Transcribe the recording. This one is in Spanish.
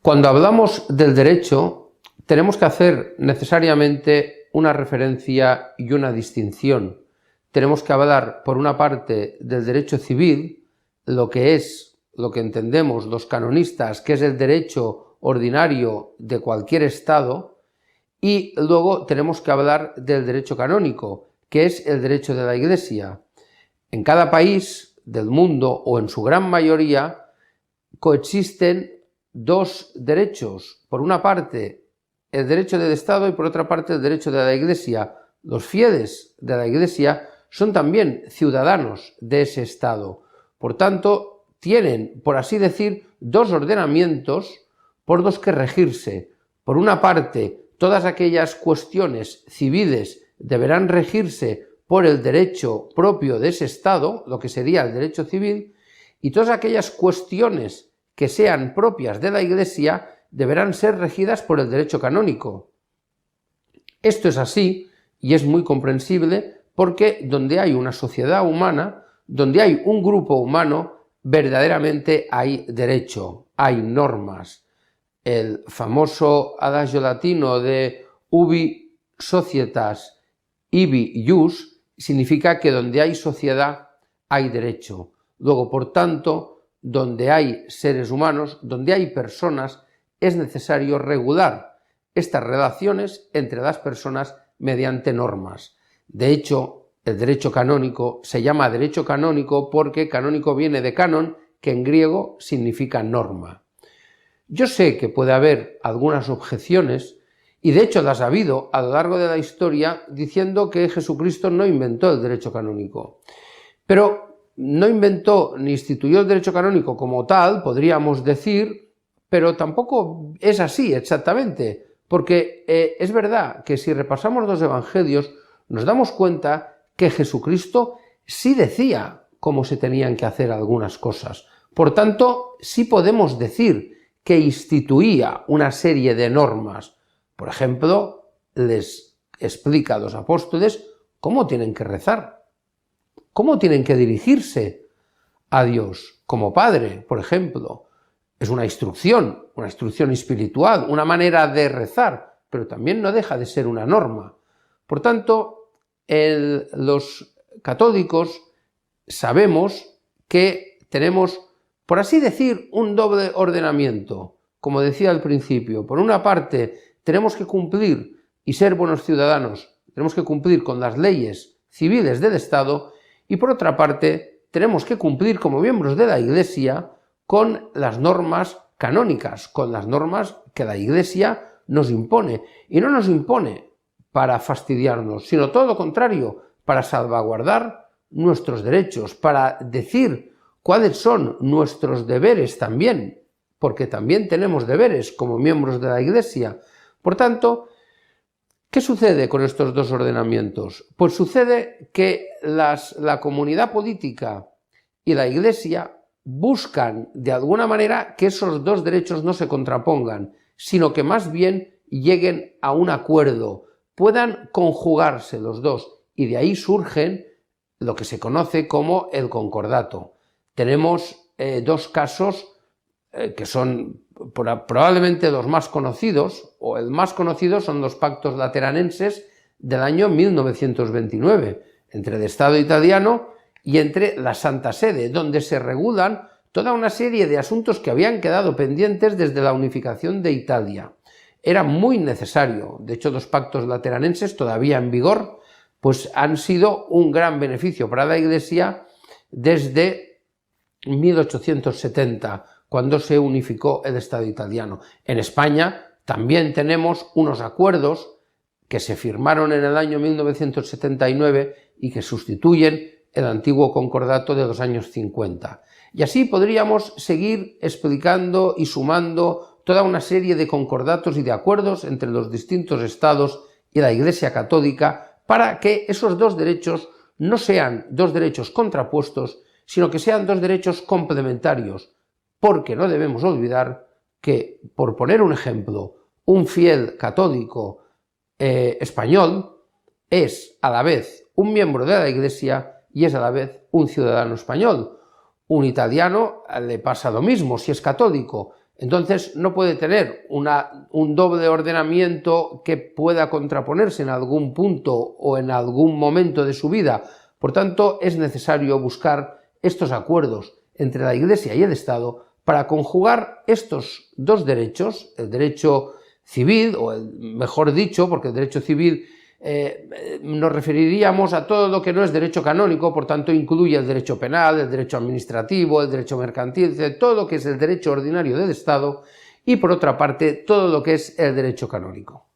Cuando hablamos del derecho, tenemos que hacer necesariamente una referencia y una distinción. Tenemos que hablar, por una parte, del derecho civil, lo que entendemos los canonistas, que es el derecho ordinario de cualquier Estado, y luego tenemos que hablar del derecho canónico, que es el derecho de la Iglesia. En cada país del mundo, o en su gran mayoría, coexisten dos derechos. Por una parte, el derecho del Estado y por otra parte, el derecho de la Iglesia. Los fieles de la Iglesia son también ciudadanos de ese Estado. Por tanto, tienen, por así decir, dos ordenamientos por los que regirse. Por una parte, todas aquellas cuestiones civiles deberán regirse por el derecho propio de ese Estado, lo que sería el derecho civil, y todas aquellas cuestiones que sean propias de la Iglesia deberán ser regidas por el derecho canónico. Esto es así y es muy comprensible porque donde hay una sociedad humana, donde hay un grupo humano, verdaderamente hay derecho, hay normas. El famoso adagio latino de ubi societas ibi ius significa que donde hay sociedad hay derecho. Luego, por tanto, donde hay seres humanos, donde hay personas, es necesario regular estas relaciones entre las personas mediante normas. De hecho, el derecho canónico se llama derecho canónico porque canónico viene de canon, que en griego significa norma. Yo sé que puede haber algunas objeciones, y de hecho las ha habido a lo largo de la historia, diciendo que Jesucristo no inventó el derecho canónico. Pero no inventó ni instituyó el derecho canónico como tal, podríamos decir, pero tampoco es así exactamente, porque es verdad que si repasamos los evangelios nos damos cuenta que Jesucristo sí decía cómo se tenían que hacer algunas cosas. Por tanto, sí podemos decir que instituía una serie de normas. Por ejemplo, les explica a los apóstoles cómo tienen que rezar, cómo tienen que dirigirse a Dios como Padre, por ejemplo. Es una instrucción espiritual, una manera de rezar, pero también no deja de ser una norma. Por tanto, los católicos sabemos que tenemos, por así decir, un doble ordenamiento. Como decía al principio, por una parte tenemos que cumplir y ser buenos ciudadanos, tenemos que cumplir con las leyes civiles del Estado, y por otra parte tenemos que cumplir como miembros de la Iglesia con las normas canónicas, con las normas que la Iglesia nos impone. Y no nos impone para fastidiarnos, sino todo lo contrario, para salvaguardar nuestros derechos, para decir cuáles son nuestros deberes también, porque también tenemos deberes como miembros de la Iglesia. Por tanto, ¿qué sucede con estos dos ordenamientos? Pues sucede que la comunidad política y la Iglesia buscan de alguna manera que esos dos derechos no se contrapongan, sino que más bien lleguen a un acuerdo, puedan conjugarse los dos, y de ahí surgen lo que se conoce como el concordato. Tenemos dos casos que son probablemente los más conocidos, o el más conocido son los pactos lateranenses del año 1929, entre el Estado italiano y entre la Santa Sede, donde se regulan toda una serie de asuntos que habían quedado pendientes desde la unificación de Italia. Era muy necesario. De hecho, los pactos lateranenses, todavía en vigor, pues han sido un gran beneficio para la Iglesia desde 1870, cuando se unificó el Estado italiano. En España también tenemos unos acuerdos que se firmaron en el año 1979 y que sustituyen el antiguo concordato de los años 50. Y así podríamos seguir explicando y sumando toda una serie de concordatos y de acuerdos entre los distintos estados y la Iglesia Católica para que esos dos derechos no sean dos derechos contrapuestos, sino que sean dos derechos complementarios, porque no debemos olvidar que, por poner un ejemplo, un fiel católico español es a la vez un miembro de la Iglesia y es a la vez un ciudadano español. Un italiano le pasa lo mismo si es católico. Entonces no puede tener un doble ordenamiento que pueda contraponerse en algún punto o en algún momento de su vida. Por tanto, es necesario buscar estos acuerdos entre la Iglesia y el Estado para conjugar estos dos derechos, el derecho civil, o mejor dicho, porque el derecho civil nos referiríamos a todo lo que no es derecho canónico, por tanto incluye el derecho penal, el derecho administrativo, el derecho mercantil, todo lo que es el derecho ordinario del Estado y por otra parte todo lo que es el derecho canónico.